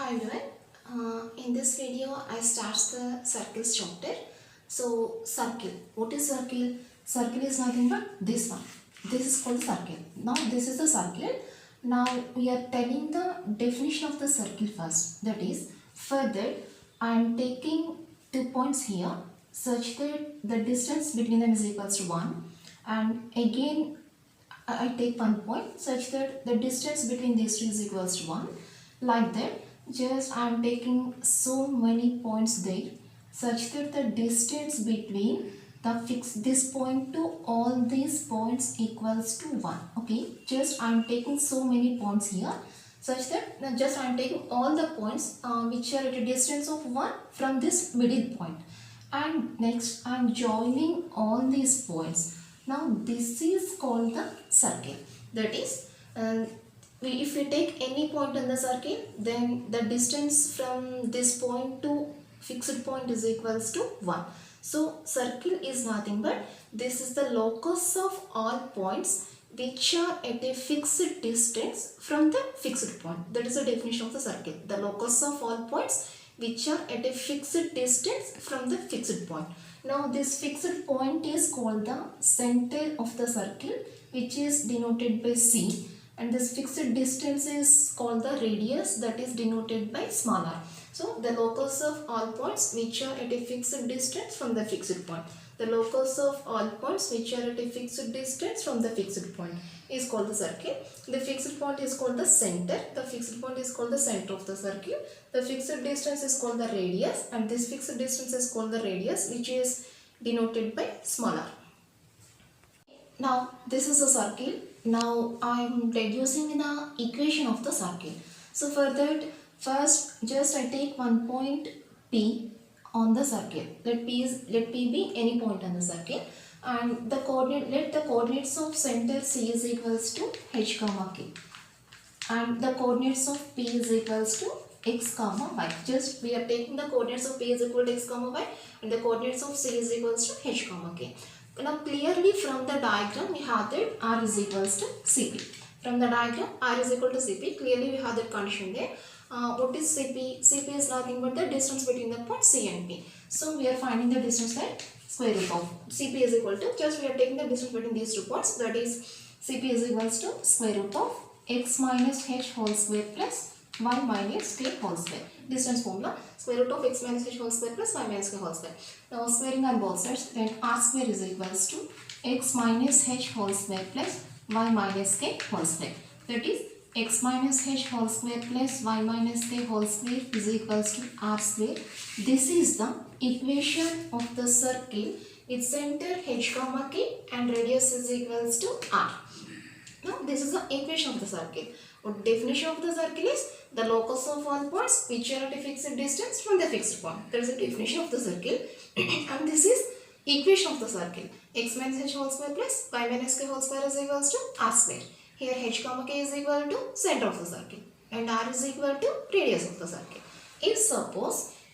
Hi everyone. In this video, I start the circles chapter. So, circle. What is circle? Circle is nothing but this one. This is called circle. Now, this is the circle. Now, we are telling the definition of the circle first. That is, for that, I am taking 2 points here such that the distance between them is equals to 1. And again, I take 1 point such that the distance between these two is equals to 1. Like that, just I am taking so many points there such that the distance between this point to all these points equals to 1. Okay, just I am taking so many points here such that just I am taking all the points which are at a distance of 1 from this middle point, and next I am joining all these points. Now this is called the circle. That is, if we take any point in the circle, then the distance from this point to fixed point is equals to 1. So circle is nothing but this is the locus of all points which are at a fixed distance from the fixed point. That is the definition of the circle. The locus of all points which are at a fixed distance from the fixed point. Now this fixed point is called the center of the circle, which is denoted by C, and this fixed distance is called the radius, that is denoted by small r. So the locus of all points which are at a fixed distance from the fixed point. The locus of all points which are at a fixed distance from the fixed point is called the circle. The fixed point is called the center. The fixed point is called the center of the circle. The fixed distance is called the radius, and this fixed distance is called the radius, which is denoted by small r. Now this is a circle. Now I am reducing the equation of the circle. So for that, first just I take one point P on the circle. Let P be any point on the circle, and the let the coordinates of center C is equals to h comma k, and the coordinates of P is equals to x comma y. Just we are taking the coordinates of P is equal to x comma y, and the coordinates of C is equals to h comma k. Now clearly from the diagram we have that r is equals to Cp. From the diagram r is equal to Cp, clearly we have that condition there. What is Cp? Cp is nothing but the distance between the points C and P. So we are finding the distance by square root of Cp is equal to, just we are taking the distance between these 2 points, that is Cp is equals to square root of x minus h whole square plus y minus k whole square. Distance formula, square root of x minus h whole square plus y minus k whole square. Now squaring on both sides, then r square is equals to x minus h whole square plus y minus k whole square. That is x minus h whole square plus y minus k whole square is equals to r square. This is the equation of the circle with center h comma k and radius is equals to r. Now this is the equation of the circle. What definition of the circle is? The locus of all points which are at a fixed distance from the fixed point. That is the definition of the circle. And this is equation of the circle. X minus h whole square plus y minus k whole square is equals to r square. Here h comma k is equal to center of the circle and r is equal to radius of the circle.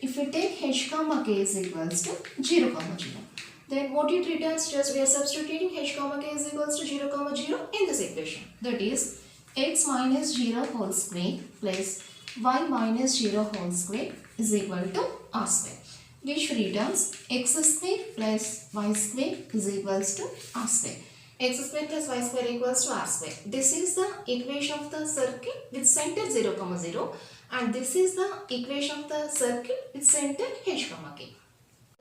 If we take h comma k is equals to 0 comma 0, then what it returns, just we are substituting h comma k is equals to 0 comma 0 in this equation. That is x minus 0 whole square plus y minus 0 whole square is equal to r square, which returns x square plus y square is equals to r square. X square plus y square equals to r square. This is the equation of the circle with center 0 comma 0, and this is the equation of the circle with center h comma k.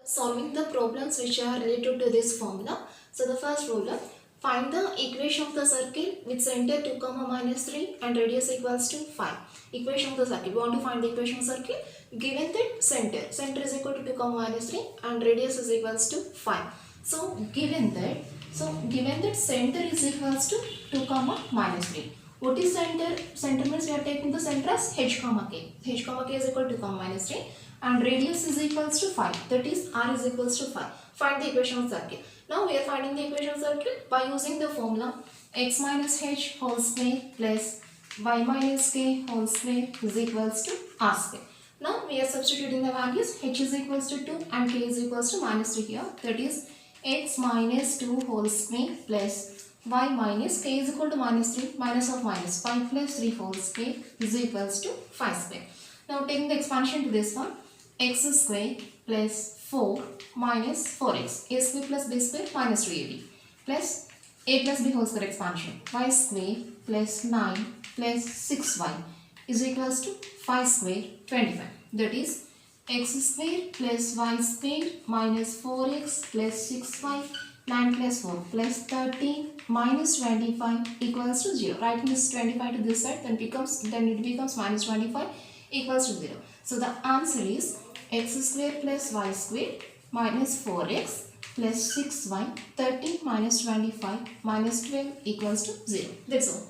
Solving the problems which are related to this formula. So the first problem, find the equation of the circle with center 2 comma minus 3 and radius equals to 5. Equation of the circle. We want to find the equation of the circle given that center is equal to 2 comma minus 3 and radius is equals to 5. So given that center is equals to 2 comma minus 3. What is center? Center means we are taking the center as h comma k. H comma k is equal to 2 comma minus 3 and radius is equals to 5. That is r is equals to 5. Find the equation of circle. Now we are finding the equation of circle by using the formula x minus h whole square plus y minus k whole square is equals to r square. Now we are substituting the values. H is equals to 2 and k is equals to minus 2 here. That is x minus 2 whole square plus y minus k is equal to minus 3, minus of minus 5 plus 3 whole square is equals to 5 square. Now taking the expansion to this one, x square plus 4 minus 4x, a square plus b square minus 2ab, plus a plus b whole square expansion, y square plus 9 plus 6y is equals to 5 square 25. That is x square plus y square minus 4x plus 6y, 9 plus 4 plus 13 minus 25 equals to 0. Writing this 25 to this side, then it becomes minus 25 equals to 0. So the answer is x square plus y square minus 4x plus 6y, 13 minus 25 minus 12 equals to 0. That's all.